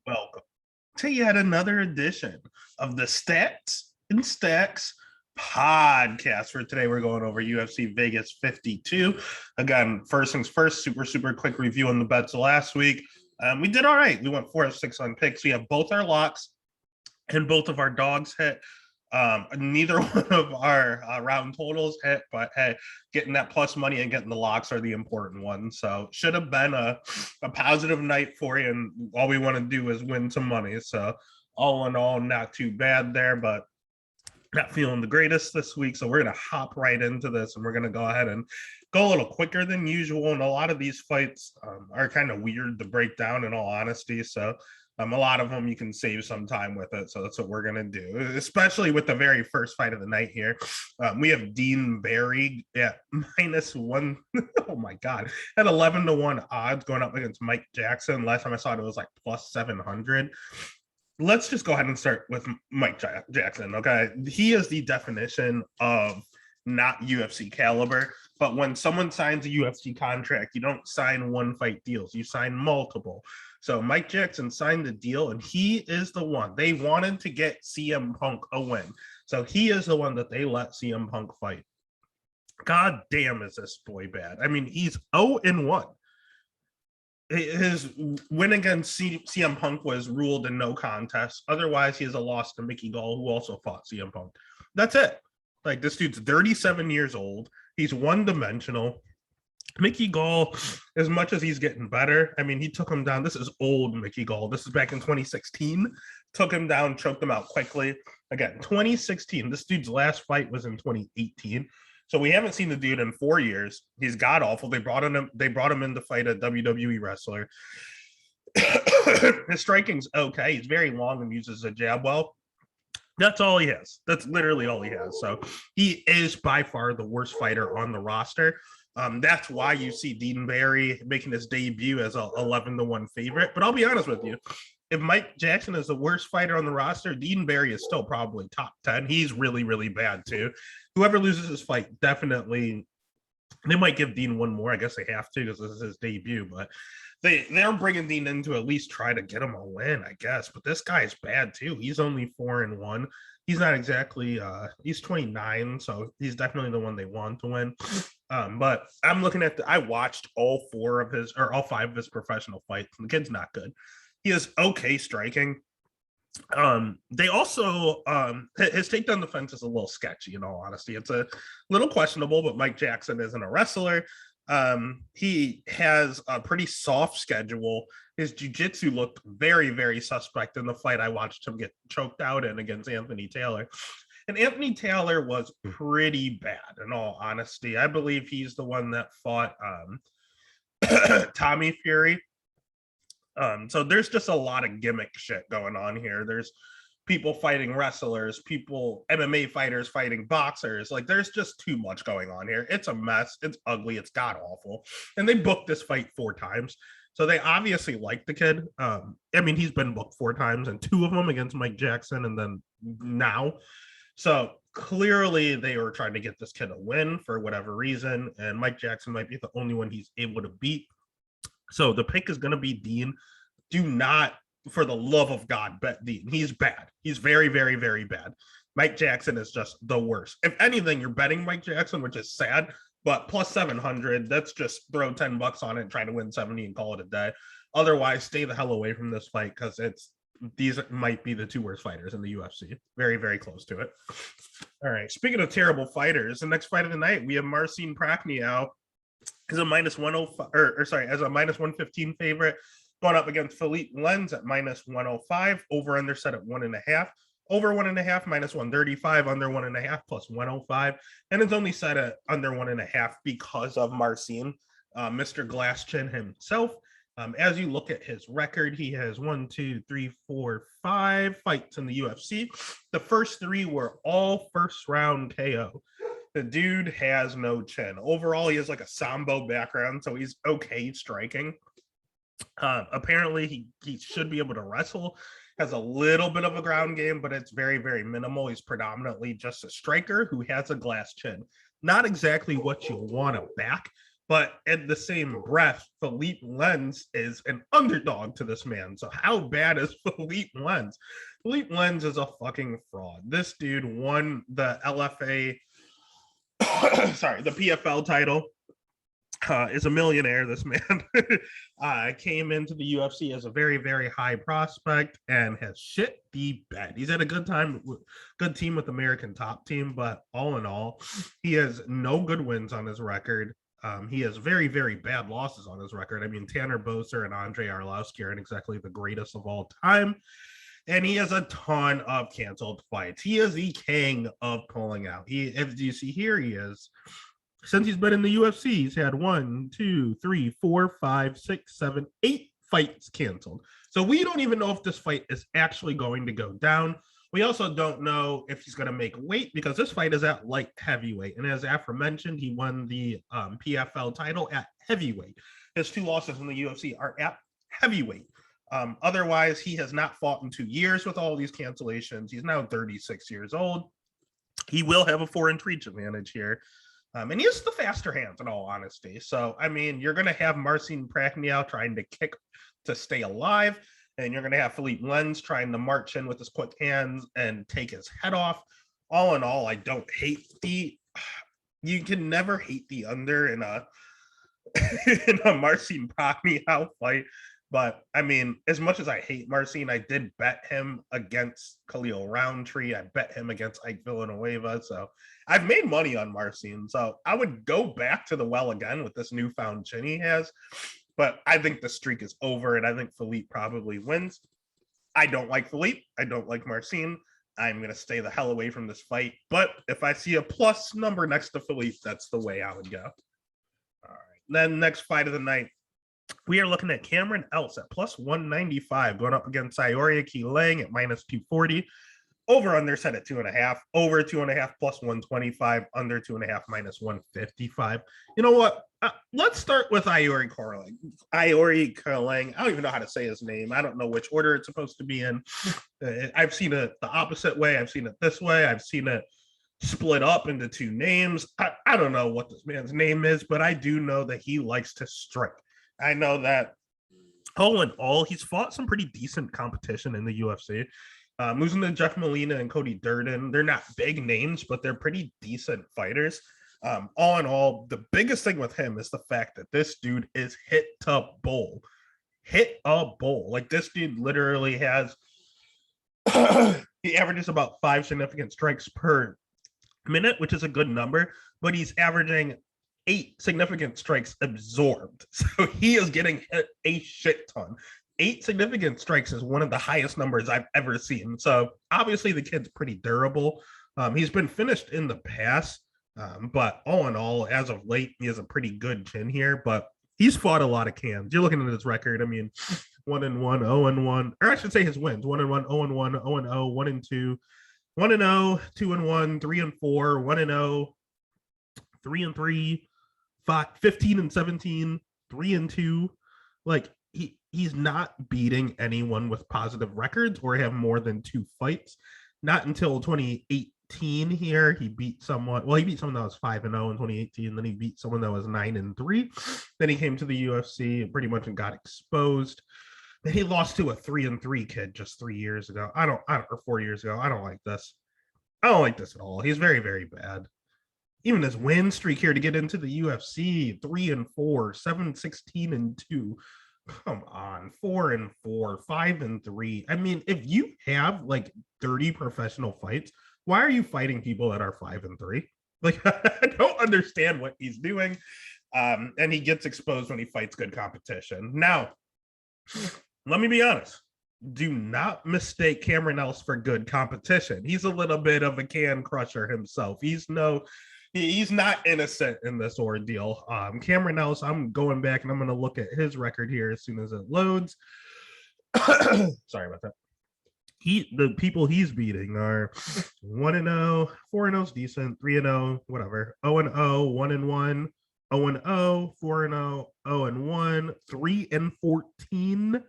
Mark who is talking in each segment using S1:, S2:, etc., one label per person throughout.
S1: Welcome to yet another edition of the Stats and Stacks podcast. For today, we're going over UFC Vegas 52. Again, first things first, super quick review on the bets last week. We did all right. We went 4 of 6 on picks. We have both our locks and both of our dogs hit. Neither one of our round totals hit, but hey, getting that plus money and getting the locks are the important ones. So should have been a positive night for you, and all we want to do is win some money. So all in all, not too bad there, but not feeling the greatest this week. So we're going to hop right into this, and we're going to go ahead and go a little quicker than usual. And a lot of these fights are kind of weird to break down, in all honesty. So a lot of them you can save some time with it. So that's what we're going to do, especially with the very first fight of the night here. We have Dean Barry at -1. Oh my God. At 11-1 odds going up against Mike Jackson. Last time I saw it, it was like plus 700. Let's just go ahead and start with Mike Jackson. Okay. He is the definition of not UFC caliber. But when someone signs a UFC contract, you don't sign one fight deals, you sign multiple. So Mike Jackson signed the deal, and he is the one. They wanted to get CM Punk a win. So he is the one that they let CM Punk fight. God damn, is this boy bad. I mean, he's 0-1. His win against CM Punk was ruled a no contest. Otherwise, he has a loss to Mickey Gall, who also fought CM Punk. That's it. Like, this dude's 37 years old. He's one-dimensional. Mickey Gall, as much as he's getting better, I mean, he took him down. This is old Mickey Gall. This is back in 2016. Took him down, choked him out quickly. Again, 2016. This dude's last fight was in 2018. So we haven't seen the dude in 4 years. He's god-awful. They brought him in to fight a WWE wrestler. His striking's okay. He's very long and uses a jab well. That's all he has. That's literally all he has. So he is by far the worst fighter on the roster. That's why you see Dean Barry making his debut as a 11-1 favorite. But I'll be honest with you. If Mike Jackson is the worst fighter on the roster, Dean Barry is still probably top 10. He's really bad too. Whoever loses this fight, definitely, they might give Dean one more. I guess they have to because this is his debut. But they're bringing Dean in to at least try to get him a win, I guess. But this guy's bad too. He's only 4-1. He's not exactly he's 29, so he's definitely the one they want to win. But I'm looking at I watched all 5 of his professional fights. The kid's not good. He is okay striking. They also his takedown defense is a little sketchy, in all honesty. It's a little questionable, but Mike Jackson isn't a wrestler. He has a pretty soft schedule. His jiu-jitsu looked very suspect in the fight I watched him get choked out in against Anthony Taylor. And Anthony Taylor was pretty bad, in all honesty. I believe he's the one that fought Tommy Fury. So there's just a lot of gimmick shit going on here. There's people fighting wrestlers, MMA fighters fighting boxers. Like, there's just too much going on here. It's a mess. It's ugly. It's god awful. And they booked this fight 4 times. So they obviously like the kid. I mean, he's been booked 4 times, and 2 of them against Mike Jackson, and then now. So clearly they were trying to get this kid a win for whatever reason. And Mike Jackson might be the only one he's able to beat. So the pick is going to be Dean. Do not, for the love of God, bet Dean. He's bad. He's very bad. Mike Jackson is just the worst. If anything, you're betting Mike Jackson, which is sad, but plus 700, that's just throw $10 on it and try to win 70 and call it a day. Otherwise, stay the hell away from this fight, because these might be the 2 worst fighters in the UFC. Very close to it. All right. Speaking of terrible fighters, the next fight of the night, we have Marcin Prachnio as a -105, as a -115 favorite, going up against Philippe Lenz at -105. Over under set at 1.5. Over 1.5 -135. Under 1.5 plus 105. And it's only set at under 1.5 because of Marcin, Mr. Glass Chin himself. As you look at his record, he has 5 fights in the UFC. The first 3 were all first round KO. The dude has no chin. Overall, he has like a Sambo background, so he's okay striking. Apparently, he should be able to wrestle. Has a little bit of a ground game, but it's very minimal. He's predominantly just a striker who has a glass chin. Not exactly what you want to back, But in the same breath, Philippe Lenz is an underdog to this man. So how bad is Philippe Lenz? Philippe Lenz is a fucking fraud. This dude won the LFA, sorry, the PFL title. Is a millionaire. This man came into the UFC as a very, very high prospect and has shit the bed. He's had a good team with American Top Team, but all in all, he has no good wins on his record. He has very, very bad losses on his record. I mean, Tanner Boser and Andre Arlovsky aren't exactly the greatest of all time. And he has a ton of canceled fights. He is the king of pulling out. As you see here, he is. Since he's been in the UFC, he's had 1, 2, 3, 4, 5, 6, 7, 8 fights canceled. So we don't even know if this fight is actually going to go down. We also don't know if he's going to make weight because this fight is at light heavyweight. And as aforementioned, he won the PFL title at heavyweight. His 2 losses in the UFC are at heavyweight. Otherwise, he has not fought in 2 years with all these cancellations. He's now 36 years old. He will have a 4-inch reach advantage here. And he has the faster hands, in all honesty. So, I mean, you're going to have Marcin Prachnio trying to kick to stay alive, and you're going to have Philippe Lenz trying to march in with his quick hands and take his head off. All in all, I don't hate you can never hate the under in a Marcin Prachnio fight. But, I mean, as much as I hate Marcin, I did bet him against Khalil Roundtree. I bet him against Ike Villanueva. So I've made money on Marcin. So I would go back to the well again with this newfound chin he has. But I think the streak is over, and I think Philippe probably wins. I don't like Philippe. I don't like Marcin. I'm going to stay the hell away from this fight. But if I see a plus number next to Philippe, that's the way I would go. All right. Then next fight of the night. We are looking at Cameron Else at plus 195 going up against Saori Keeling at minus 240. Over under set at 2.5. Over 2.5 plus 125. Under 2.5 minus 155. You know what? Let's start with Iori Keeling. Iori Keeling. I don't even know how to say his name. I don't know which order it's supposed to be in. I've seen it the opposite way. I've seen it this way. I've seen it split up into 2 names. I don't know what this man's name is, but I do know that he likes to strike. I know that all in all, he's fought some pretty decent competition in the UFC. Losing to Jeff Molina and Cody Durden. They're not big names, but they're pretty decent fighters. All in all, the biggest thing with him is the fact that this dude is hit to bowl. Hit a bowl. Like, this dude literally has he averages about 5 significant strikes per minute, which is a good number, but he's averaging 8 significant strikes absorbed. So he is getting hit a shit ton. 8 significant strikes is one of the highest numbers I've ever seen. So obviously the kid's pretty durable. He's been finished in the past, but all in all, as of late, he has a pretty good chin here, but he's fought a lot of cans. You're looking at his record. I mean, 1-1, 0-1, or I should say his wins: 1-1, 0-1, 0-0, 1-2, 1-0, 2-1, 3-4, 1-0, 3-3, 15-17, 3-2. Like, he's not beating anyone with positive records or have more than 2 fights. Not until 2018 here, he beat someone. Well, he beat someone that was 5-0 in 2018. Then he beat someone that was 9-3. Then he came to the UFC and pretty much got exposed. Then he lost to a 3-3 kid just 3 years ago. Or 4 years ago. I don't like this. I don't like this at all. He's very, very bad. Even his win streak here to get into the UFC, 3-4, 7-16-2. Come on, 4-4, 5-3. I mean, if you have like 30 professional fights, why are you fighting people that are 5-3? Like, I don't understand what he's doing. And he gets exposed when he fights good competition. Now, let me be honest. Do not mistake Cameron Else for good competition. He's a little bit of a can crusher himself. He's not innocent in this ordeal. Cameron Else, I'm going back and I'm going to look at his record here as soon as it loads. Sorry about that. The people he's beating are 1-0, 4-0 is decent, 3-0, whatever, 0-0, 1-1, 0-0, 4-0, 0-1, 3-14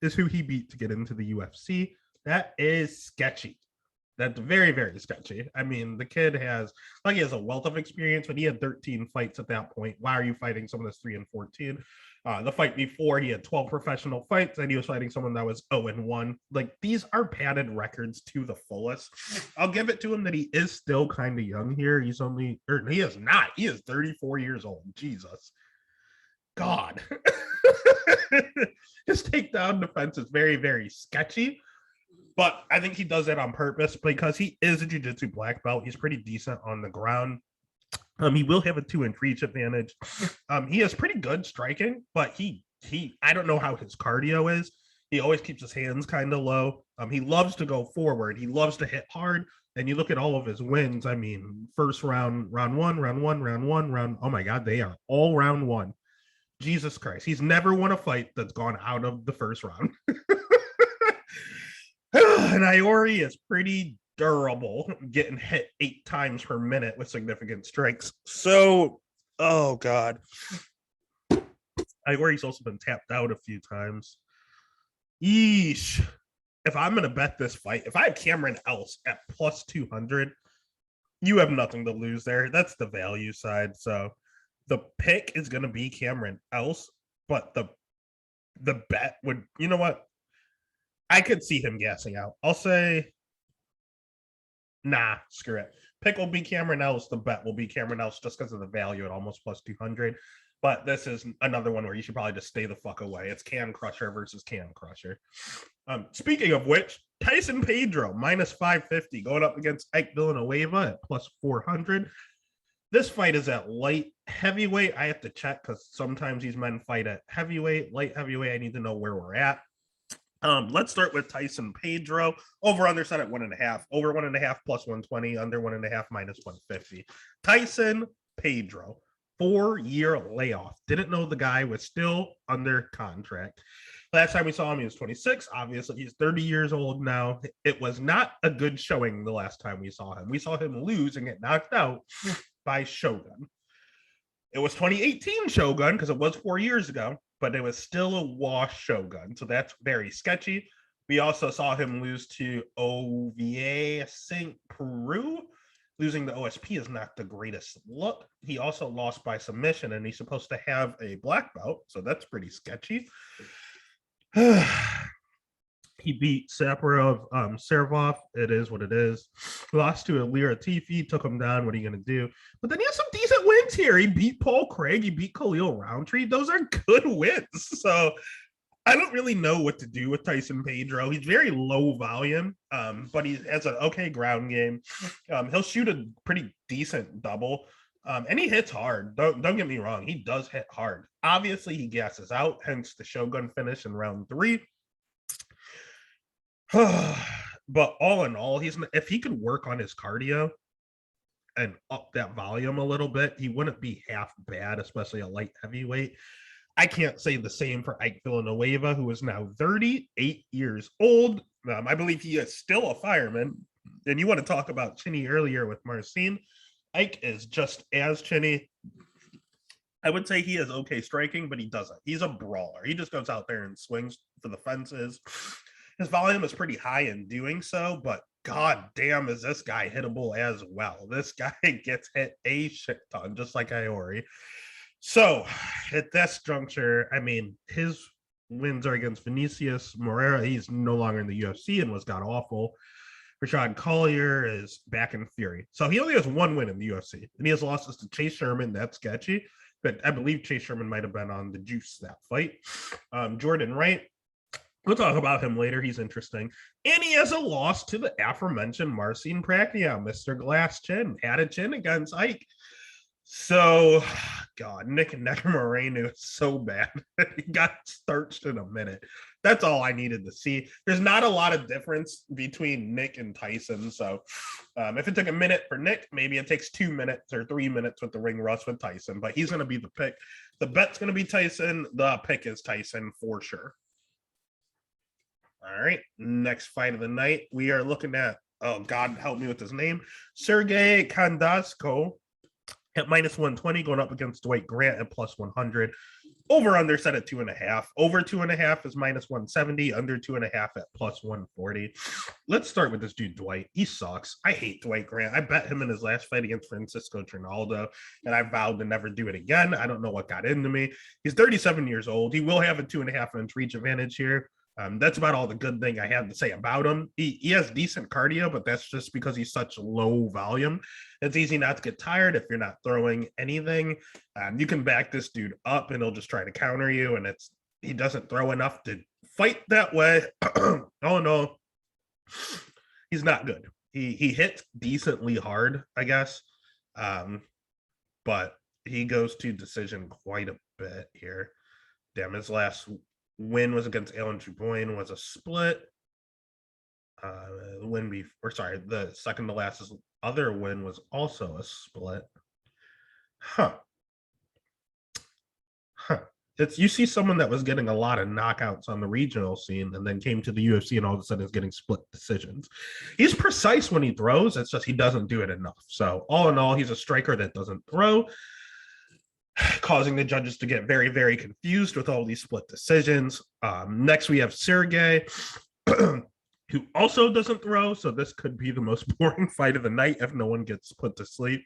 S1: is who he beat to get into the UFC. That is sketchy. That's very, very sketchy. I mean, the kid he has a wealth of experience, but he had 13 fights at that point. Why are you fighting someone that's 3-14? The fight before, he had 12 professional fights, and he was fighting someone that was 0-1. Like, these are padded records to the fullest. I'll give it to him that he is still kind of young here. He is not. He is 34 years old. Jesus. God. His takedown defense is very, very sketchy. But I think he does that on purpose because he is a jiu-jitsu black belt. He's pretty decent on the ground. He will have a 2-inch reach advantage. He is pretty good striking, but he I don't know how his cardio is. He always keeps his hands kind of low. He loves to go forward. He loves to hit hard. And you look at all of his wins. I mean, first round, round one. Oh my God, they are all round one. Jesus Christ. He's never won a fight that's gone out of the first round. And Iori is pretty durable, getting hit 8 times per minute with significant strikes. So, oh God. Iori's also been tapped out a few times. Yeesh. If I'm going to bet this fight, if I have Cameron Else at plus 200, you have nothing to lose there. That's the value side. So the pick is going to be Cameron Else, but the bet would, you know what? I could see him gassing out. I'll say, nah, screw it. Pick will be Cameron Else. The bet will be Cameron Else just because of the value at almost plus 200. But this is another one where you should probably just stay the fuck away. It's Can Crusher versus Can Crusher. Speaking of which, Tyson Pedro, minus 550, going up against Ike Villanueva at plus 400. This fight is at light heavyweight. I have to check because sometimes these men fight at heavyweight, light heavyweight. I need to know where we're at. Let's start with Tyson Pedro. Over under set at 1.5. Over 1.5 plus 120. Under 1.5 minus 150. Tyson Pedro, 4-year layoff. Didn't know the guy was still under contract. Last time we saw him, he was 26. Obviously, he's 30 years old now. It was not a good showing the last time we saw him. We saw him lose and get knocked out by Shogun. It was 2018 Shogun because it was 4 years ago, but it was still a wash Shogun. So that's very sketchy. We also saw him lose to OVA St. Peru. Losing the OSP is not the greatest look. He also lost by submission, and he's supposed to have a black belt, so that's pretty sketchy. He beat Saparov, Servov. It is what it is. Lost to Alira Tifi, took him down. What are you going to do? But then he has some decent wins here. He beat Paul Craig. He beat Khalil Roundtree. Those are good wins. So I don't really know what to do with Tyson Pedro. He's very low volume, but he has an okay ground game. He'll shoot a pretty decent double, and he hits hard. Don't get me wrong. He does hit hard. Obviously, he gasses out, hence the Shogun finish in round 3. But all in all, if he could work on his cardio and up that volume a little bit, he wouldn't be half bad, especially a light heavyweight. I can't say the same for Ike Villanueva, who is now 38 years old. I believe he is still a fireman. And you want to talk about chinny earlier with Marcin. Ike is just as chinny. I would say he is okay striking, but he doesn't. He's a brawler. He just goes out there and swings for the fences. His volume is pretty high in doing so, but god damn is this guy hittable as well. This guy gets hit a shit ton, just like Iori. So at this juncture, I mean, his wins are against Vinicius Moreira. He's no longer in the UFC and was god awful. Rashad Collier is back in Fury. So he only has 1 win in the UFC, and he has losses to Chase Sherman. That's sketchy, but I believe Chase Sherman might have been on the juice that fight. Jordan Wright, we'll talk about him later. He's interesting. And he has a loss to the aforementioned Marcin Prachnio, Mr. Glass Chin. Had a chin against Ike. So, God, Nick Nekamoreno is so bad. He got starched in a minute. That's all I needed to see. There's not a lot of difference between Nick and Tyson. So, if it took a minute for Nick, maybe it takes 2 minutes or 3 minutes with the ring rust with Tyson. But he's going to be the pick. The bet's going to be Tyson. The pick is Tyson for sure. All right, next fight of the night. We are looking at, oh, God, help me with his name, Sergey Kondasko at minus 120, going up against Dwight Grant at plus 100. Over under set at 2.5. Over 2.5 is minus 170. Under 2.5 at plus 140. Let's start with this dude, Dwight. He sucks. I hate Dwight Grant. I bet him in his last fight against Francisco Trinaldo, and I vowed to never do it again. I don't know what got into me. He's 37 years old. He will have a 2.5-inch reach advantage here. That's about all the good thing I have to say about him. He has decent cardio, but that's just because he's such low volume. It's easy not to get tired if you're not throwing anything. You can back this dude up and he'll just try to counter you, and he doesn't throw enough to fight that way. Oh no, he's not good. He hits decently hard, I guess, but he goes to decision quite a bit here. Damn, his last win was against Alan Chupoin, was a split. The second to last other win was also a split. It's, you see someone that was getting a lot of knockouts on the regional scene and then came to the UFC and all of a sudden is getting split decisions. He's precise when he throws. It's just he doesn't do it enough. So all in all, he's a striker that doesn't throw, causing the judges to get very, very confused with all these split decisions. Next, we have Sergey, who also doesn't throw. So this could be the most boring fight of the night if no one gets put to sleep.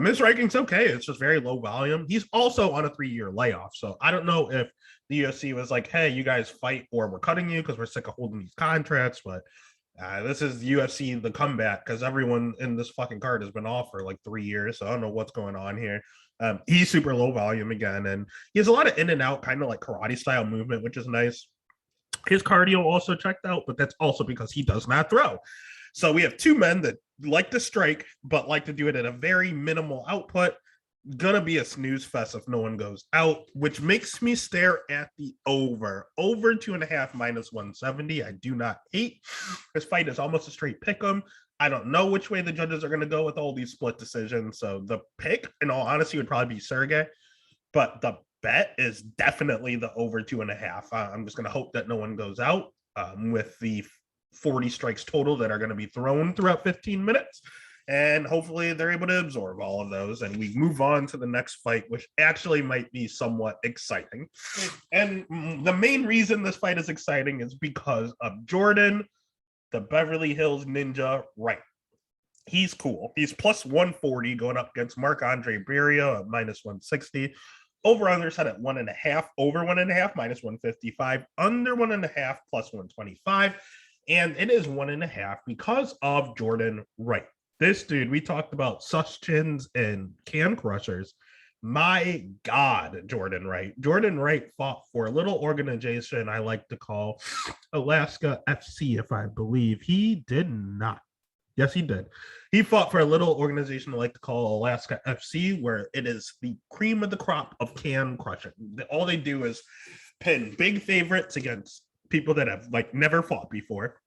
S1: His ranking's okay. It's just very low volume. He's also on a 3-year layoff. So I don't know if the UFC was like, hey, you guys fight or we're cutting you because we're sick of holding these contracts. But this is the UFC, the comeback, because everyone in this fucking card has been off for like 3 years. So I don't know what's going on here. He's super low volume again. And he has a lot of in and out, kind of like karate style movement, which is nice. His cardio also checked out, but that's also because he does not throw. So we have two men that like to strike, but like to do it at a very minimal output. Gonna be a snooze fest if no one goes out, which makes me stare at the over. Over 2.5 minus 170. I do not hate. This fight is almost a straight pick 'em. I don't know which way the judges are going to go with all these split decisions. So the pick, in all honesty, would probably be Sergey. But the bet is definitely the over 2.5. I'm just going to hope that no one goes out with the 40 strikes total that are going to be thrown throughout 15 minutes. And hopefully they're able to absorb all of those. And we move on to the next fight, which actually might be somewhat exciting. And the main reason this fight is exciting is because of Jordan, the Beverly Hills Ninja, Wright. He's cool. He's plus 140 going up against Marc-Andre Barrio at minus 160. Over under set at 1.5. Over 1.5 minus 155. Under 1.5 plus 125. And it is 1.5 because of Jordan Wright. This dude, we talked about sus chins and can crushers. My God, Jordan Wright. Jordan Wright fought for a little organization I like to call Alaska FC, if I believe. He did not. Yes, he did. He fought for a little organization I like to call Alaska FC, where it is the cream of the crop of can crushing. All they do is pin big favorites against people that have like never fought before.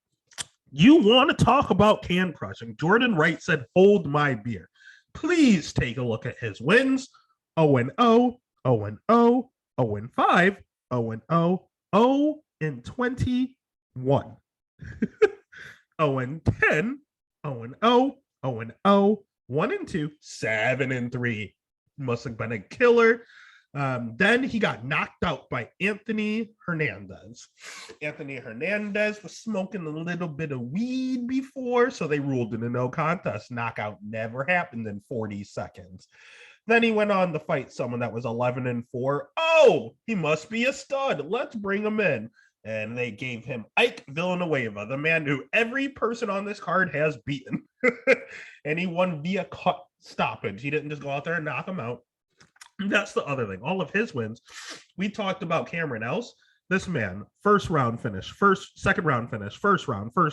S1: You want to talk about can crushing? Jordan Wright said, hold my beer. Please take a look at his wins. 0-0, 0-0, 0-5, 0-0, 0-21, 0-10, 0-0, 0-0, 1-2, 7-3. Must have been a killer. Then he got knocked out by Anthony Hernandez. Anthony Hernandez was smoking a little bit of weed before, so they ruled it a no contest. Knockout never happened in 40 seconds. Then he went on to fight someone that was 11-4. Oh, he must be a stud. Let's bring him in. And they gave him Ike Villanueva, the man who every person on this card has beaten. And he won via cut stoppage. He didn't just go out there and knock him out. That's the other thing. All of his wins. We talked about Cameron Else. This man, first round finish, second round finish, first round. All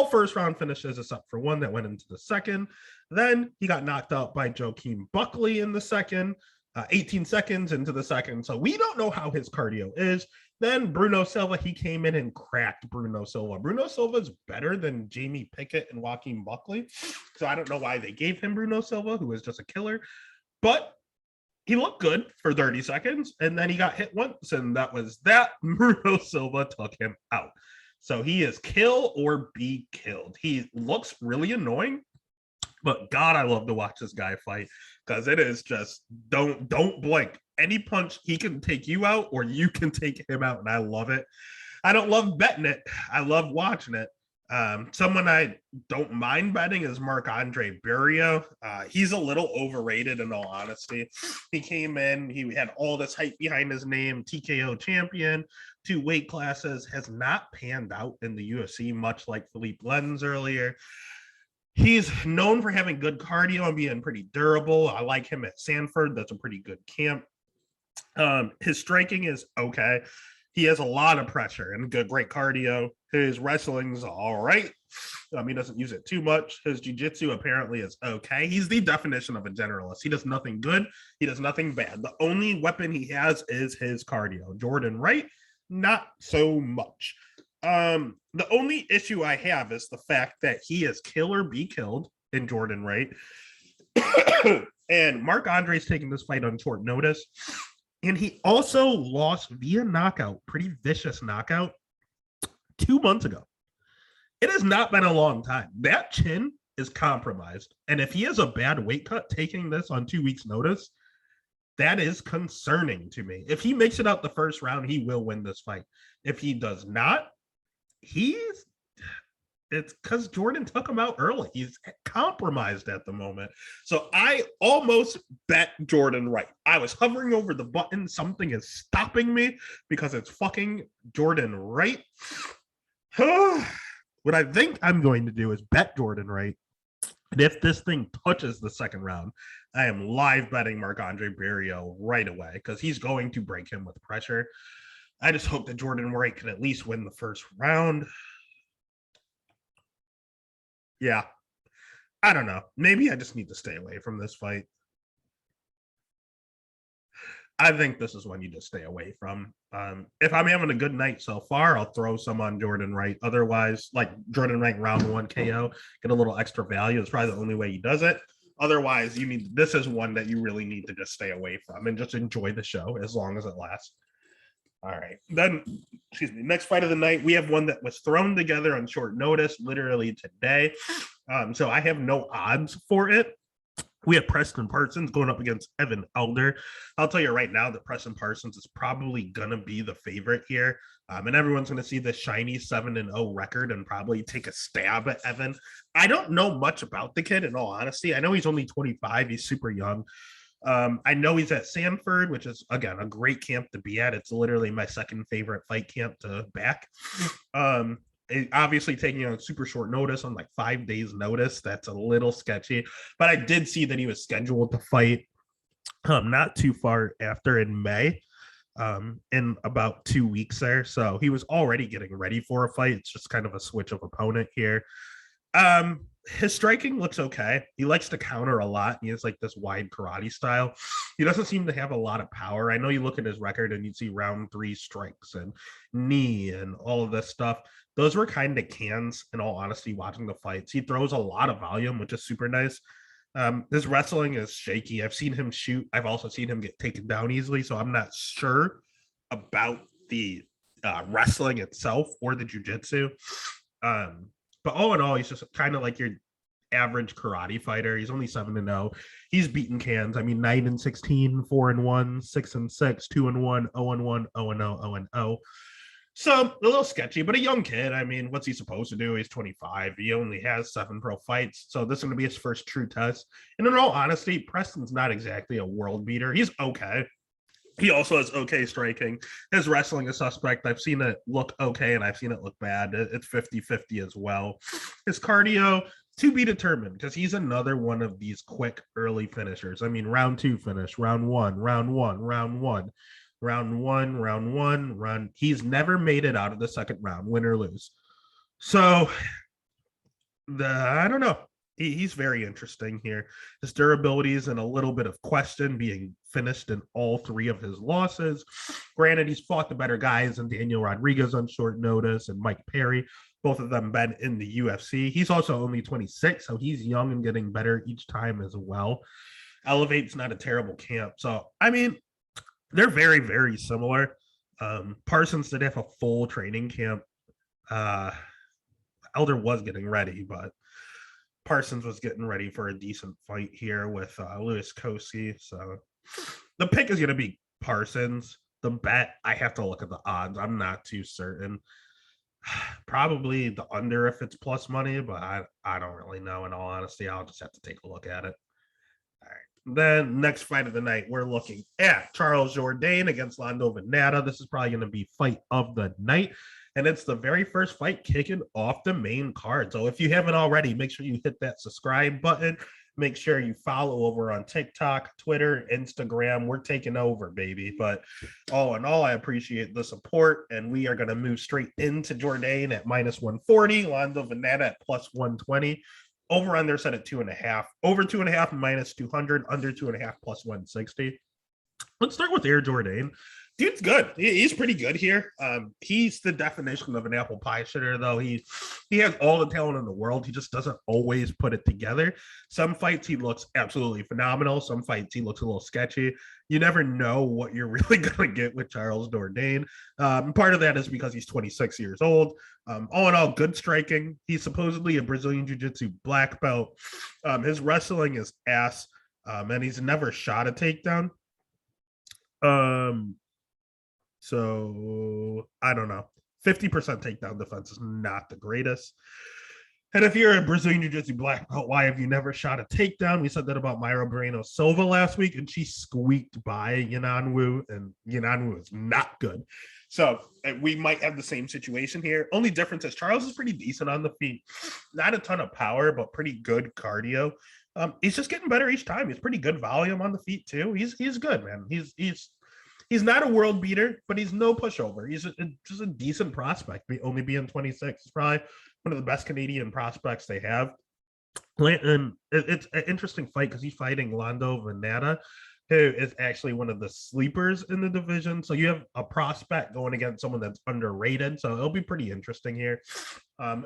S1: first round finishes except for one that went into the second. Then he got knocked out by Joaquin Buckley in the second, 18 seconds into the second. So we don't know how his cardio is. Then Bruno Silva, he came in and cracked Bruno Silva. Bruno Silva is better than Jamie Pickett and Joaquin Buckley. So I don't know why they gave him Bruno Silva, who is just a killer. But he looked good for 30 seconds. And then he got hit once. And that was that. Bruno Silva took him out. So he is kill or be killed. He looks really annoying, But God, I love to watch this guy fight because it is just don't blink. Any punch, he can take you out or you can take him out, and I love it. I don't love betting it. I love watching it. Someone I don't mind betting is Andre Barrio. He's a little overrated in all honesty. He came in, he had all this hype behind his name, TKO champion, 2 weight classes, has not panned out in the UFC, much like Philippe Lens earlier. He's known for having good cardio and being pretty durable. I like him at Sanford. That's a pretty good camp. His striking is okay. He has a lot of pressure and great cardio. His wrestling's all right. He doesn't use it too much. His jiu-jitsu apparently is okay. He's the definition of a generalist. He does nothing good. He does nothing bad. The only weapon he has is his cardio. Jordan Wright, not so much. The only issue I have is the fact that he is kill or be killed in Jordan Wright. And Marc Andre's taking this fight on short notice. And he also lost via knockout, pretty vicious knockout, 2 months ago. It has not been a long time. That chin is compromised. And if he has a bad weight cut taking this on 2 weeks' notice, that is concerning to me. If he makes it out the first round, he will win this fight. If he does not, it's because Jordan took him out early. He's compromised at the moment. So I almost bet Jordan Wright. I was hovering over the button. Something is stopping me because it's fucking Jordan Wright. What I think I'm going to do is bet Jordan Wright. And if this thing touches the second round, I am live betting Marc-Andre Barrio right away because he's going to break him with pressure. I just hope that Jordan Wright can at least win the first round. Yeah, I don't know. Maybe I just need to stay away from this fight. I think this is one you just stay away from. If I'm having a good night so far, I'll throw some on Jordan Wright. Otherwise, like Jordan Wright round 1 KO, get a little extra value. It's probably the only way he does it. Otherwise, this is one that you really need to just stay away from and just enjoy the show as long as it lasts. All right. Then, next fight of the night, we have one that was thrown together on short notice, literally today. So I have no odds for it. We have Preston Parsons going up against Evan Elder. I'll tell you right now that Preston Parsons is probably going to be the favorite here. And everyone's going to see this shiny 7-0 record and probably take a stab at Evan. I don't know much about the kid, in all honesty. I know he's only 25. He's super young. I know he's at Sanford, which is, again, a great camp to be at. It's literally my second favorite fight camp to back. Obviously taking on super short notice on like 5 days notice. That's a little sketchy, but I did see that he was scheduled to fight not too far after in May, in about 2 weeks there. So he was already getting ready for a fight. It's just kind of a switch of opponent here. His striking looks okay. He likes to counter a lot. He has like this wide karate style. He doesn't seem to have a lot of power. I know you look at his record and you see round 3 strikes and knee and all of this stuff. Those were kind of cans, in all honesty, watching the fights. He throws a lot of volume, which is super nice. His wrestling is shaky. I've seen him shoot. I've also seen him get taken down easily, so I'm not sure about the wrestling itself or the jiu-jitsu. But all in all, he's just kind of like your average karate fighter. He's only 7-0. He's beaten cans. 9-16, 4-1, 6-6, 2-1, 0-1, 0-0, 0-0. So a little sketchy, but a young kid. What's he supposed to do? He's 25. He only has 7 pro fights. So this is going to be his first true test. And in all honesty, Preston's not exactly a world beater. He's okay. He also has okay striking. His wrestling is suspect. I've seen it look okay, and I've seen it look bad. It's 50-50 as well. His cardio, to be determined, because he's another one of these quick early finishers. Round 2 finish, round 1, round 1, round 1. Round 1, round 1, round. He's never made it out of the second round, win or lose. So, I don't know. He's very interesting here. His durability is in a little bit of question, being finished in all 3 of his losses. Granted, he's fought the better guys than Daniel Rodriguez on short notice and Mike Perry. Both of them been in the UFC. He's also only 26, so he's young and getting better each time as well. Elevate's not a terrible camp. So, they're very, very similar. Parsons did have a full training camp. Elder was getting ready, but Parsons was getting ready for a decent fight here with Louis Koski. So the pick is going to be Parsons. The bet, I have to look at the odds. I'm not too certain. Probably the under if it's plus money, but I don't really know. In all honesty, I'll just have to take a look at it. All right. Then next fight of the night, we're looking at Charles Jourdain against Lando Veneta. This is probably going to be fight of the night. And it's the very first fight kicking off the main card. So if you haven't already, make sure you hit that subscribe button. Make sure you follow over on TikTok, Twitter, Instagram. We're taking over, baby. But all in all, I appreciate the support. And we are going to move straight into Jourdain at minus 140, Lando Veneta at plus 120. Over under set at 2.5. Over 2.5 minus 200. Under 2.5 plus 160. Let's start with Air Jourdain. Dude's good. He's pretty good here. He's the definition of an apple pie shitter, though. He has all the talent in the world. He just doesn't always put it together. Some fights he looks absolutely phenomenal. Some fights he looks a little sketchy. You never know what you're really going to get with Charles Jourdain. Part of that is because he's 26 years old. All in all, good striking. He's supposedly a Brazilian Jiu-Jitsu black belt. His wrestling is ass, and he's never shot a takedown. So I don't know. 50% takedown defense is not the greatest. And if you're a Brazilian Jiu-Jitsu black belt, why have you never shot a takedown? We said that about Myra Bruno Silva last week, and she squeaked by Yananwu, and Yananwu is not good. So we might have the same situation here. Only difference is Charles is pretty decent on the feet. Not a ton of power, but pretty good cardio. He's just getting better each time. He's pretty good volume on the feet too. He's good, man. He's not a world beater, but he's no pushover. He's just a decent prospect, only being 26. He's probably one of the best Canadian prospects they have. And it's an interesting fight because he's fighting Lando Veneta, who is actually one of the sleepers in the division. So you have a prospect going against someone that's underrated. So it'll be pretty interesting here.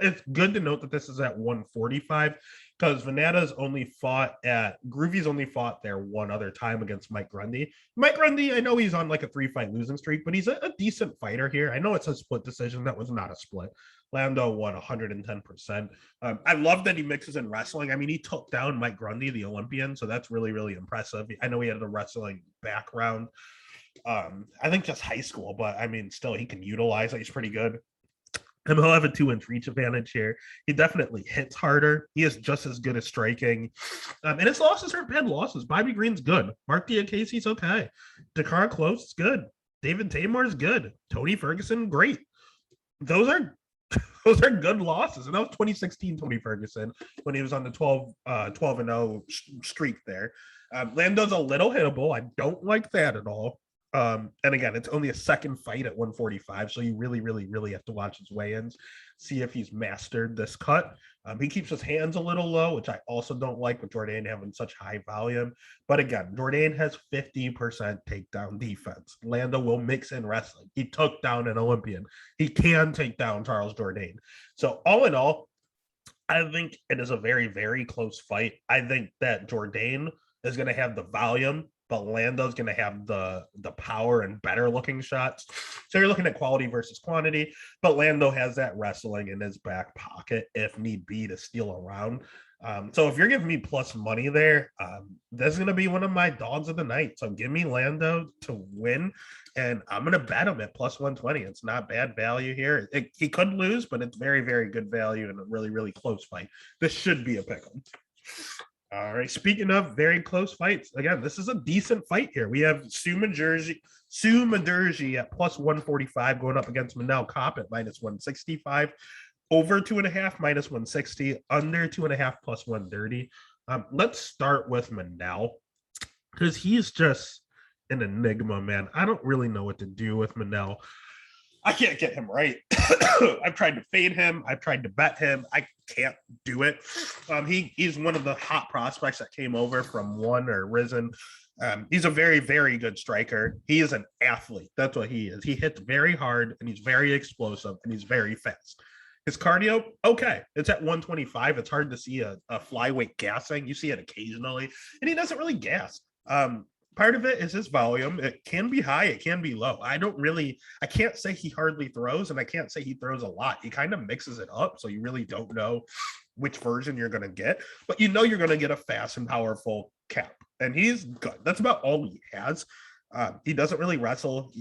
S1: It's good to note that this is at 145 because Veneta's only fought at Groovy's only fought there one other time against Mike Grundy. Mike Grundy, I know he's on like a 3-fight losing streak, but he's a decent fighter here. I know it's a split decision. That was not a split. Lando won 110%. I love that he mixes in wrestling. I mean, he took down Mike Grundy, the Olympian, so that's really, really impressive. I know he had a wrestling background. I think just high school, but I mean, still, he can utilize it. He's pretty good. And he'll have a 2-inch reach advantage here. He definitely hits harder. He is just as good as striking. And his losses aren't bad losses. Bobby Green's good. Mark Diakiese's okay. Dakar Close is good. David Taymor's good. Tony Ferguson, great. Those are good losses. And that was 2016 Tony Ferguson when he was on the 12-0 streak there. Lando's a little hittable. I don't like that at all. And again, it's only a second fight at 145, so you really, really, really have to watch his weigh-ins, see if he's mastered this cut. He keeps his hands a little low, which I also don't like with Jourdain having such high volume. But again, Jourdain has 50% takedown defense. Lando will mix in wrestling. He took down an Olympian. He can take down Charles Jourdain. So all in all, I think it is a very, very close fight. I think that Jourdain is going to have the volume, but Lando's going to have the power and better looking shots. So you're looking at quality versus quantity, but Lando has that wrestling in his back pocket if need be to steal a round. So if you're giving me plus money there, this is going to be one of my dogs of the night. So give me Lando to win, and I'm going to bet him at plus 120. It's not bad value here. He could lose, but it's very, very good value in a really, really close fight. This should be a pick 'em. All right. Speaking of very close fights, again, this is a decent fight here. We have Sue Maderji at plus 145 going up against Manel Kopp at minus 165. Over 2.5 minus 160. Under 2.5 plus 130. Let's start with Manel because he's just an enigma, man. I don't really know what to do with Manel. I can't get him right. I've tried to fade him. I've tried to bet him. I can't do it. He's one of the hot prospects that came over from One or Risen. He's a very, very good striker. He is an athlete. That's what he is. He hits very hard, and he's very explosive, and he's very fast. His cardio, okay. It's at 125. It's hard to see a flyweight gassing. You see it occasionally, and he doesn't really gas. Part of it is his volume. It can be high, it can be low. I can't say he hardly throws, and I can't say he throws a lot. He kind of mixes it up, so you really don't know which version you're going to get, but you know you're going to get a fast and powerful Cap, and he's good. That's about all he has. He doesn't really wrestle.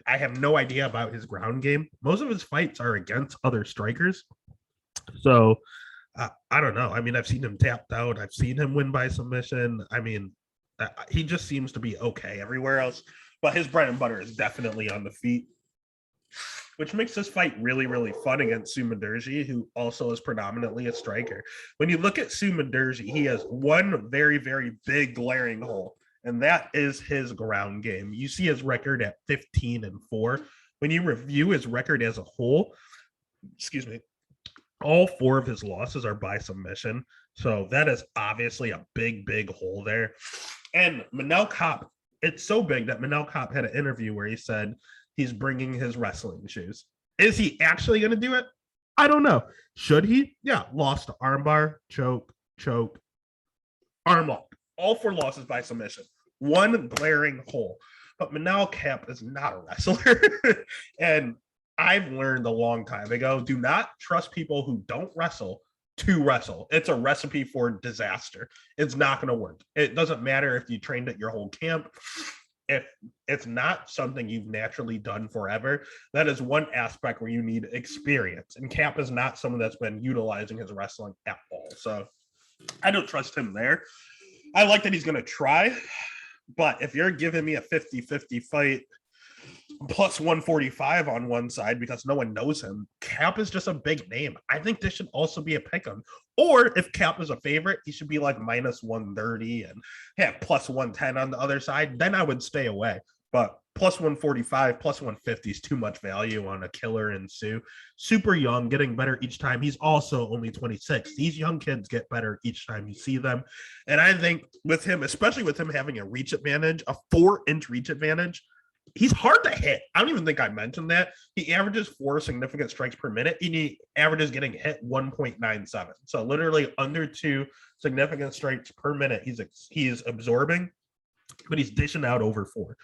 S1: I have no idea about his ground game. Most of his fights are against other strikers. So I don't know. I mean, I've seen him tapped out. I've seen him win by submission. I mean, he just seems to be okay everywhere else. But his bread and butter is definitely on the feet, which makes this fight really, really fun against Sumaderji, who also is predominantly a striker. When you look at Sumaderji, he has one very, very big glaring hole, and that is his ground game. You see his record at 15-4. When you review his record as a whole, excuse me, all 4 of his losses are by submission. So that is obviously a big, big hole there. And Manel Kopp, it's so big that Manel Kopp had an interview where he said he's bringing his wrestling shoes. Is he actually going to do it? I don't know. Should he? Yeah, lost to armbar, choke, arm lock. All 4 losses by submission. One glaring hole. But Manel Kopp is not a wrestler. And I've learned a long time ago, do not trust people who don't wrestle to wrestle. It's a recipe for disaster. It's not going to work. It doesn't matter if you trained at your whole camp. If it's not something you've naturally done forever, that is one aspect where you need experience. And Cap is not someone that's been utilizing his wrestling at all. So I don't trust him there. I like that he's going to try. But if you're giving me a 50-50 fight, plus 145 on one side because no one knows him, Cap is just a big name. I think this should also be a pick 'em. Or if Cap is a favorite, he should be like minus 130 and have plus 110 on the other side. Then I would stay away. But plus 145, plus 150 is too much value on a killer in Sue. Super young, getting better each time. He's also only 26. These young kids get better each time you see them. And I think with him, especially with him having a reach advantage, a 4-inch reach advantage, he's hard to hit. I don't even think I mentioned that. He averages 4 significant strikes per minute, and he averages getting hit 1.97. So literally under 2 significant strikes per minute he's absorbing, but he's dishing out over 4.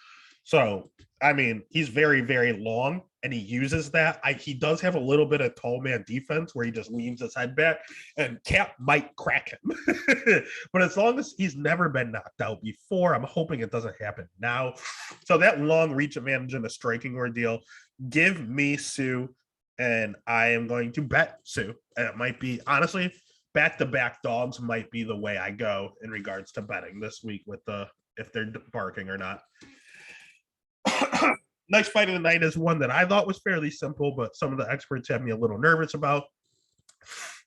S1: So, I mean, he's very, very long, and he uses that. He does have a little bit of tall man defense where he just leans his head back, and Cap might crack him. But as long as he's never been knocked out before, I'm hoping it doesn't happen now. So that long reach advantage in a striking ordeal, give me Sue, and I am going to bet Sue. And it might be, honestly, back-to-back dogs might be the way I go in regards to betting this week with if they're barking or not. Next fight of the night is one that I thought was fairly simple, but some of the experts have me a little nervous about.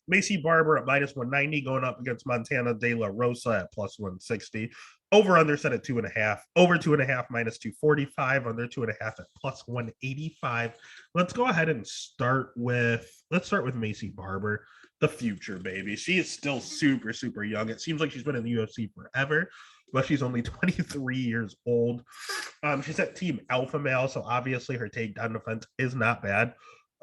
S1: Macy Barber at minus 190 going up against Montana De La Rosa at plus 160. Over under set at 2.5. Over 2.5 minus 245. Under 2.5 at plus 185. Let's go ahead and start with Macy Barber, the future baby. She is still super, super young. It seems like she's been in the UFC forever, but she's only 23 years old. She's at Team Alpha Male, so obviously her takedown defense is not bad.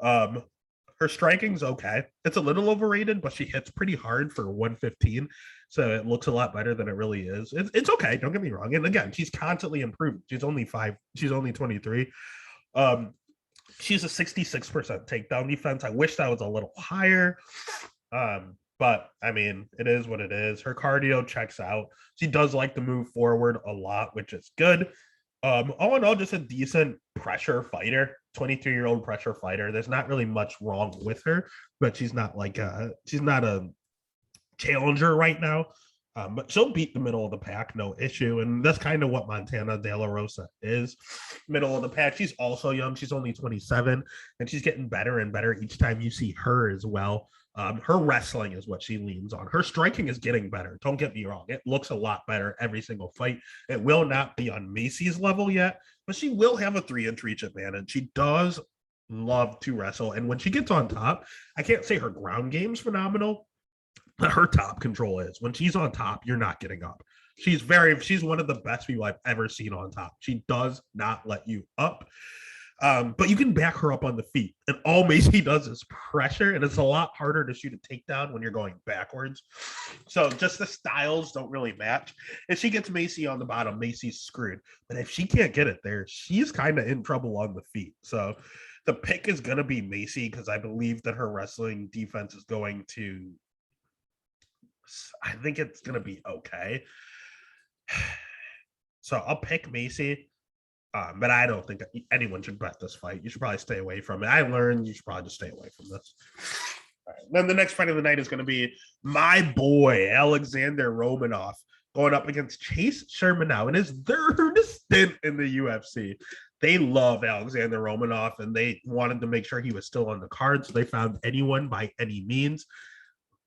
S1: Her striking's okay. It's a little overrated, but she hits pretty hard for 115, so it looks a lot better than it really is. It's okay, don't get me wrong. And again, she's constantly improving. She's only 23. She's a 66% takedown defense. I wish that was a little higher. But I mean, it is what it is. Her cardio checks out. She does like to move forward a lot, which is good. All in all, just a decent pressure fighter, 23-year-old pressure fighter. There's not really much wrong with her, but she's not a challenger right now. But she'll beat the middle of the pack, no issue. And that's kind of what Montana De La Rosa is, middle of the pack. She's also young. She's only 27, and she's getting better and better each time you see her as well. Her wrestling is what she leans on. Her striking is getting better. Don't get me wrong. It looks a lot better every single fight. It will not be on Macy's level yet, but she will have a 3-inch reach advantage. She does love to wrestle. And when she gets on top, I can't say her ground game's phenomenal, but her top control is. When she's on top, you're not getting up. She's one of the best people I've ever seen on top. She does not let you up. But you can back her up on the feet. And all Macy does is pressure, and it's a lot harder to shoot a takedown when you're going backwards. So just the styles don't really match. If she gets Macy on the bottom, Macy's screwed. But if she can't get it there, she's kind of in trouble on the feet. So the pick is going to be Macy because I believe that her wrestling defense is going to, I think it's going to be okay. So I'll pick Macy. But I don't think anyone should bet this fight. You should probably stay away from it. I learned you should probably just stay away from this. All right. Then the next fight of the night is going to be my boy, Alexander Romanov, going up against Chase Sherman now in his third stint in the UFC. They love Alexander Romanov, and they wanted to make sure he was still on the card, so they found anyone by any means.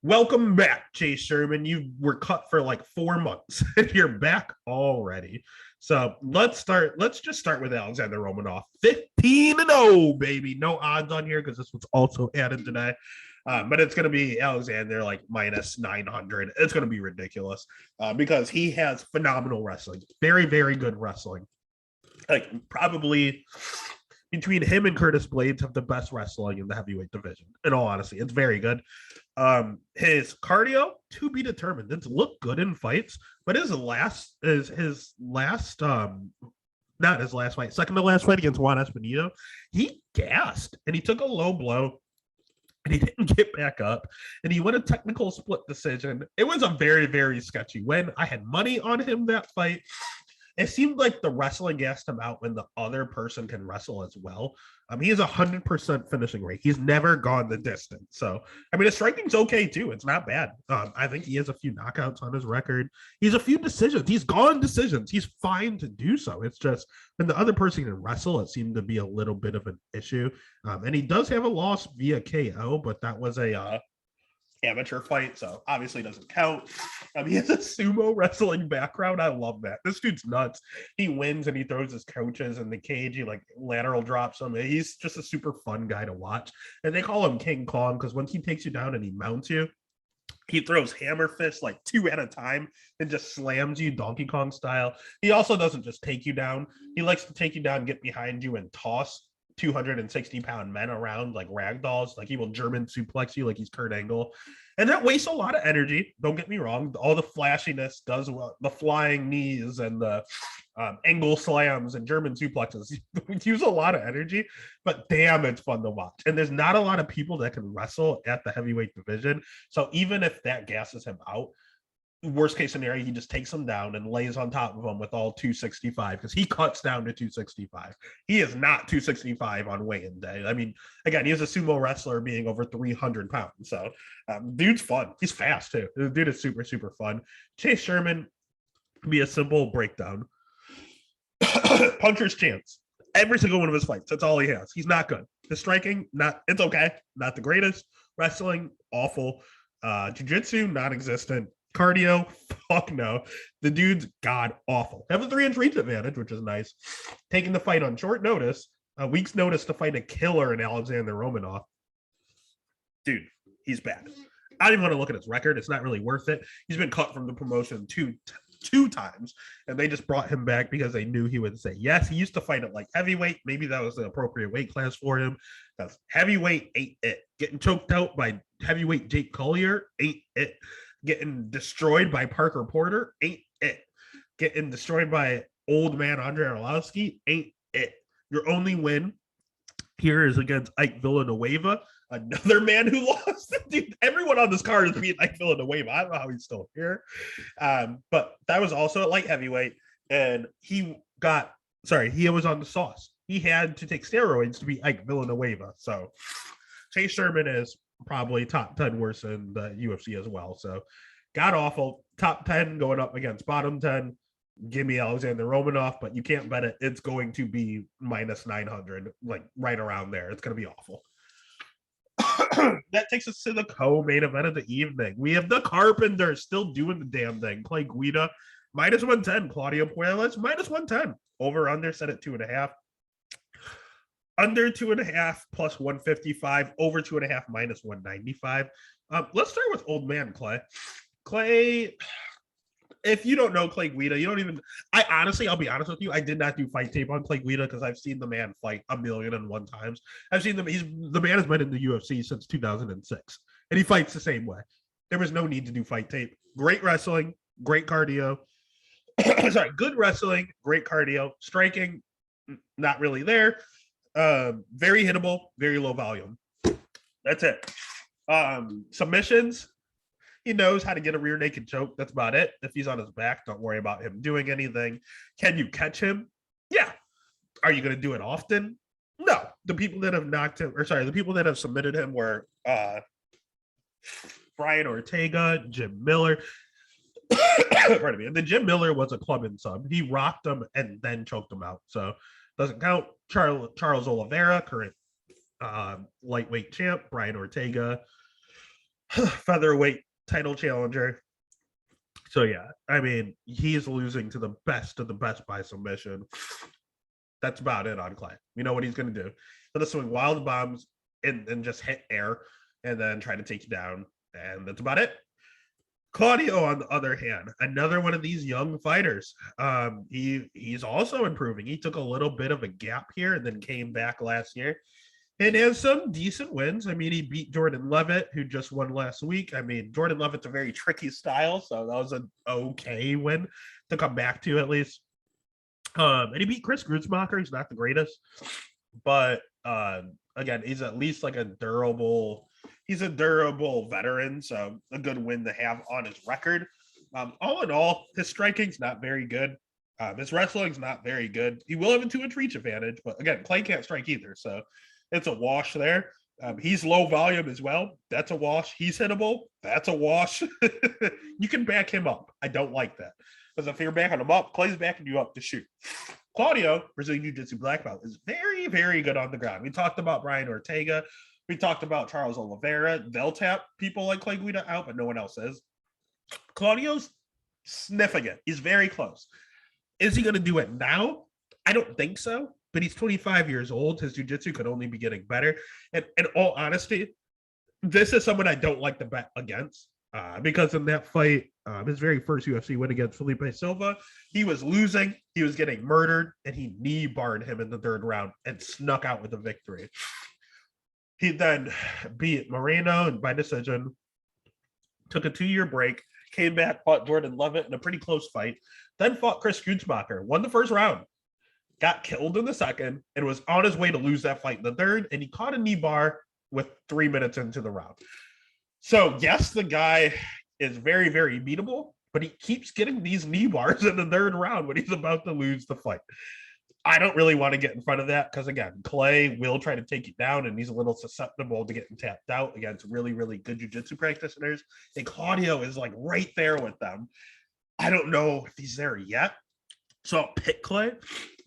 S1: Welcome back, Chase Sherman. You were cut for like 4 months, and you're back already. So let's just start with Alexander Romanov. 15-0, baby. No odds on here because this was also added today. But it's going to be Alexander like minus 900. It's going to be ridiculous because he has phenomenal wrestling. Very, very good wrestling. Like probably between him and Curtis Blades have the best wrestling in the heavyweight division. In all honesty, it's very good. His cardio to be determined. It's looked good in fights, but his last not his last fight, second to last fight against Juan Espinito, he gassed and he took a low blow and he didn't get back up and he won a technical split decision. It was a very, very sketchy win. I had money on him that fight. It seemed like the wrestling gassed him out when the other person can wrestle as well. He has 100% finishing rate. He's never gone the distance. So, I mean, his striking's okay too. It's not bad. I think he has a few knockouts on his record. He's a few decisions. He's gone decisions. He's fine to do so. It's just when the other person can wrestle, it seemed to be a little bit of an issue. And he does have a loss via KO, but that was a amateur fight, so obviously doesn't count. He has a sumo wrestling background. I love that. This dude's nuts. He wins and he throws his coaches in the cage. He like lateral drops them. He's just a super fun guy to watch. And they call him King Kong because once he takes you down and he mounts you, he throws hammer fists like 2 at a time and just slams you Donkey Kong style. He also doesn't just take you down. He likes to take you down, get behind you, and toss 260-pound men around like rag dolls. Like he will German suplex you like he's Kurt Angle. And that wastes a lot of energy. Don't get me wrong. All the flashiness does well. The flying knees and the angle slams and German suplexes use a lot of energy, but damn, it's fun to watch. And there's not a lot of people that can wrestle at the heavyweight division. So even if that gasses him out, worst case scenario, he just takes him down and lays on top of him with all 265 because he cuts down to 265. He is not 265 on weigh-in day. I mean, again, he's a sumo wrestler being over 300 pounds. So dude's fun. He's fast too. The dude is super, super fun. Chase Sherman be a simple breakdown. Puncher's chance. Every single one of his fights. That's all he has. He's not good. His striking, it's okay. Not the greatest. Wrestling, awful. Jiu-jitsu, non-existent. Cardio, fuck no. The dude's god awful. Have a 3-inch reach advantage, which is nice. Taking the fight on short notice, a week's notice to fight a killer in Alexander Romanov. Dude, he's bad. I don't even want to look at his record. It's not really worth it. He's been cut from the promotion two times, and they just brought him back because they knew he would say yes. He used to fight at like heavyweight. Maybe that was the appropriate weight class for him. That's heavyweight ain't it. Getting choked out by heavyweight Jake Collier ain't it. Getting destroyed by Parker Porter ain't it. Getting destroyed by old man Andre Arlovsky ain't it. Your only win here is against Ike Villanueva, another man who lost. Dude, everyone on this card is beating Ike Villanueva. I don't know how he's still here. But that was also at light heavyweight, and he was on the sauce. He had to take steroids to beat Ike Villanueva. So Chase Sherman is probably top 10 worse in the UFC as well. So god awful. Top 10 going up against bottom 10. Give me Alexander Romanov, but you can't bet it. It's going to be minus 900, like right around there. It's going to be awful. That takes us to the co-main event of the evening. We have the Carpenter still doing the damn thing. Clay Guida, minus 110. Claudio Puelles, minus 110. Over under set at 2.5. Under 2.5 plus 155. Over 2.5 minus 195. Let's start with old man Clay. Clay, if you don't know Clay Guida, you don't even. I honestly, I'll be honest with you, I did not do fight tape on Clay Guida because I've seen the man fight 1,000,001 times. I've seen them. The man has been in the UFC since 2006, and he fights the same way. There was no need to do fight tape. Great wrestling, great cardio. Sorry, good wrestling, great cardio. Striking, not really there. Very hittable, very low volume. That's it. Submissions, he knows how to get a rear naked choke. That's about it. If he's on his back, don't worry about him doing anything. Can you catch him? Yeah. Are you going to do it often? No. The people that have knocked him, the people that have submitted him were Brian Ortega, Jim Miller. Pardon me. And then Jim Miller was a clubbing sub. He rocked him and then choked him out. So doesn't count. Charles Oliveira, current lightweight champ. Brian Ortega, featherweight title challenger. So yeah, I mean, he's losing to the best of the best by submission. That's about it on Clay. We know what he's going to do. He's going to swing wild bombs and just hit air and then try to take you down. And that's about it. Claudio, on the other hand, another one of these young fighters. He's also improving. He took a little bit of a gap here and then came back last year and has some decent wins. I mean, he beat Jordan Levitt, who just won last week. I mean, Jordan Levitt's a very tricky style, so that was an okay win to come back to at least. And he beat Chris Grutzmacher. He's not the greatest, but again, he's at least like a durable veteran, so a good win to have on his record. All in all, his striking's not very good. His wrestling's not very good. He will have a 2-inch reach advantage, but again, Clay can't strike either, so it's a wash there. He's low volume as well. That's a wash. He's hittable. That's a wash. You can back him up. I don't like that. Because if you're backing him up, Clay's backing you up to shoot. Claudio, Brazilian Jiu-Jitsu black belt, is very, very good on the ground. We talked about Brian Ortega. We talked about Charles Oliveira. They'll tap people like Clay Guida out, but no one else is. Claudio's sniffing it. He's very close. Is he going to do it now? I don't think so, but he's 25 years old. His jiu-jitsu could only be getting better. And in all honesty, this is someone I don't like to bet against because in that fight, his very first UFC win against Felipe Silva, he was losing, he was getting murdered, and he knee barred him in the third round and snuck out with a victory. He then beat Moreno and by decision, took a 2-year break, came back, fought Jordan Levitt in a pretty close fight, then fought Chris Grutzmacher, won the first round, got killed in the second, and was on his way to lose that fight in the third, and he caught a knee bar with 3 minutes into the round. So, yes, the guy is very, very beatable, but he keeps getting these knee bars in the third round when he's about to lose the fight. I don't really want to get in front of that because, again, Clay will try to take you down, and he's a little susceptible to getting tapped out against really, really good jiu-jitsu practitioners. And Claudio is, like, right there with them. I don't know if he's there yet. So I'll pick Clay.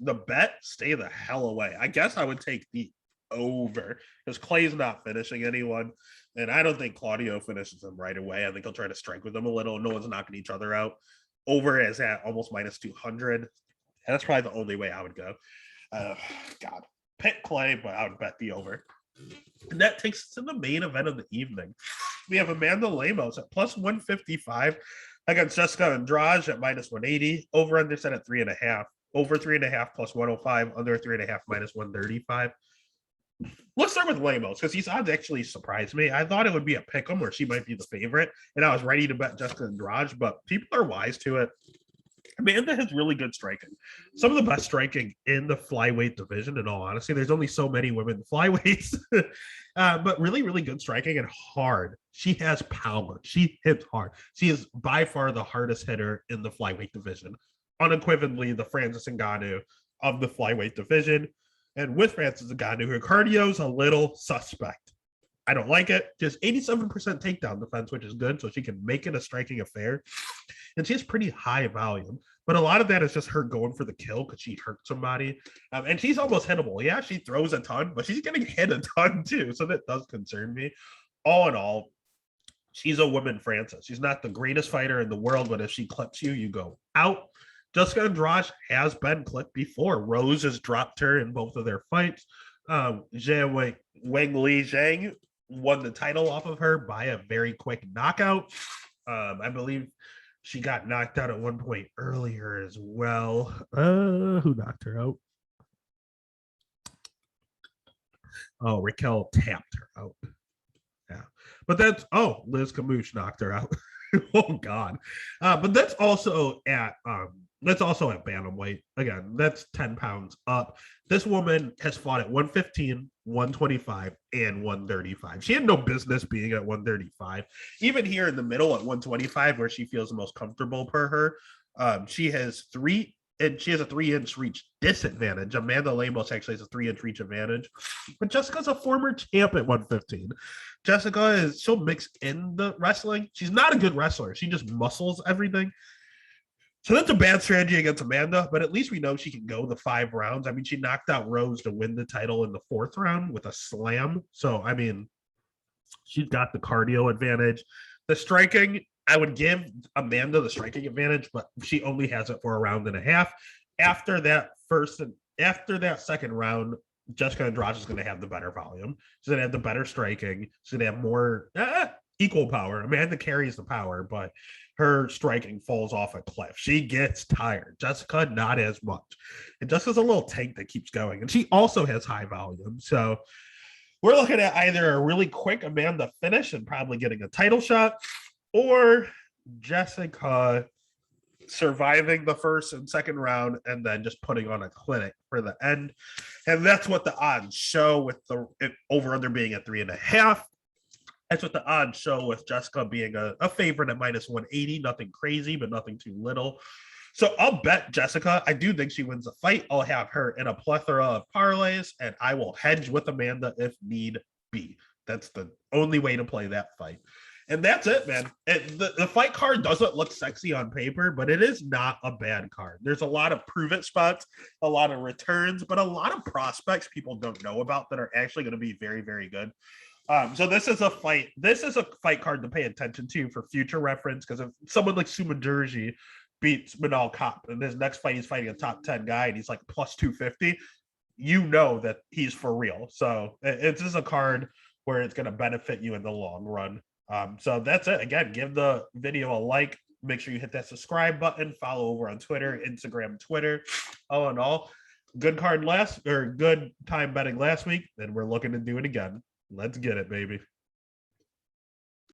S1: The bet, stay the hell away. I guess I would take the over because Clay's not finishing anyone. And I don't think Claudio finishes him right away. I think he'll try to strike with him a little. No one's knocking each other out. Over is at almost minus 200. And that's probably the only way I would go. God, pick Clay, but I would bet the over. And that takes us to the main event of the evening. We have Amanda Lemos at plus 155 against Jessica Andrade at minus 180. Over under set at 3.5. Over 3.5 plus 105. Under 3.5 minus 135. Let's start with Lemos because these odds actually surprised me. I thought it would be a pick 'em where she might be the favorite, and I was ready to bet Jessica Andrade, but people are wise to it. Amanda has really good striking. Some of the best striking in the flyweight division, in all honesty. There's only so many women flyweights, but really, really good striking and hard. She has power. She hits hard. She is by far the hardest hitter in the flyweight division. Unequivocally, the Francis Ngannou of the flyweight division. And with Francis Ngannou, her cardio is a little suspect. I don't like it. Just 87% takedown defense, which is good, so she can make it a striking affair. And she has pretty high volume, but a lot of that is just her going for the kill because she hurt somebody. And she's almost hittable. Yeah, she throws a ton, but she's getting hit a ton too, so that does concern me. All in all, she's a woman Francis. She's not the greatest fighter in the world, but if she clips you, you go out. Jessica Andrade has been clipped before. Rose has dropped her in both of their fights. Wang Li Zhang won the title off of her by a very quick knockout. I believe She got knocked out at one point earlier as well. Who knocked her out? Oh, Raquel tapped her out. Yeah. But Liz Camouche knocked her out. Oh God. But that's also at bantamweight. Again, that's 10 pounds up. This woman has fought at 115, 125, and 135. She had no business being at 135. Even here in the middle at 125, where she feels the most comfortable per her. She has a 3-inch reach disadvantage. Amanda Lemos actually has a 3-inch reach advantage, but Jessica's a former champ at 115. She'll mix in the wrestling. She's not a good wrestler. She just muscles everything. So that's a bad strategy against Amanda, but at least we know she can go the 5 rounds. I mean, she knocked out Rose to win the title in the 4th round with a slam. So, I mean, she's got the cardio advantage. The striking, I would give Amanda the striking advantage, but she only has it for a round and a half. After that second round, Jessica Andrade is going to have the better volume. She's going to have the better striking. She's going to have more equal power. Amanda carries the power, but her striking falls off a cliff. She gets tired. Jessica, not as much. And Jessica's a little tank that keeps going. And she also has high volume. So we're looking at either a really quick Amanda finish and probably getting a title shot, or Jessica surviving the first and second round and then just putting on a clinic for the end. And that's what the odds show, with the over under being at 3.5. That's what the odds show, with Jessica being a favorite at -180. Nothing crazy, but nothing too little. So I'll bet Jessica. I do think she wins the fight. I'll have her in a plethora of parlays, and I will hedge with Amanda if need be. That's the only way to play that fight. And that's it, man. The fight card doesn't look sexy on paper, but it is not a bad card. There's a lot of prove-it spots, a lot of returns, but a lot of prospects people don't know about that are actually going to be very, very good. So this is a fight. This is a fight card to pay attention to for future reference, because if someone like Sumadurji beats Manal Kape and his next fight he's fighting a top 10 guy and he's like plus 250, you know that he's for real. So it's just a card where it's going to benefit you in the long run. So that's it. Again, give the video a like. Make sure you hit that subscribe button. Follow over on Twitter, Instagram, Twitter. All in all, good time betting last week, and we're looking to do it again. Let's get it, baby.